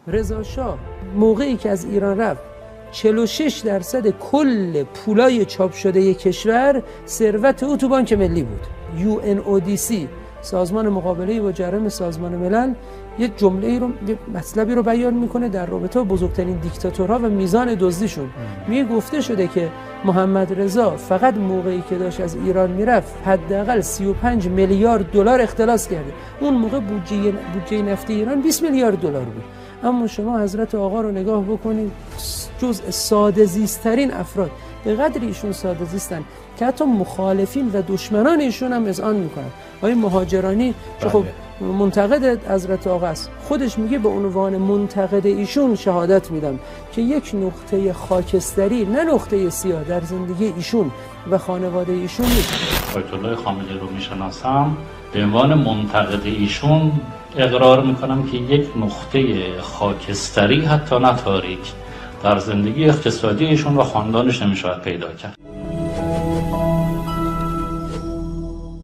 رضا شاه موقعی که از ایران رفت 46% کل پولای چاپ شده کشور ثروت او تو بانک ملی بود. UNODC سازمان مقابله با جرائم سازمان ملل یک جمله رو، یک مطلبی رو بیان میکنه در رابطه با بزرگترین دیکتاتورها و میزان دزدیشون. میگه گفته شده که محمد رضا فقط موقعی که داشت از ایران میرفت حداقل 35 میلیارد دلار اختلاس کرده. اون موقع بودجه نفت ایران 20 میلیارد دلار بود. اما شما حضرت آقا رو نگاه بکنید، جزء ساده زیست‌ترین افراد، به قدری ایشون ساده زیستن که حتی مخالفین و دشمنان ایشون هم اذعان میکنن. آقای مهاجرانی که خب منتقد حضرت آقا است، خودش میگه به عنوان منتقد ایشون شهادت میدم که یک نقطه خاکستری، نه نقطه سیاه، در زندگی ایشون و خانواده ایشون نیست. آیت الله خامنه‌ای رو میشناسم، به عنوان منتقد ایشون اقرار میکنم که یک نقطه خاکستری، حتی نه تاریک، در زندگی اقتصادی ایشون و خاندانش نمیشه پیدا کرد.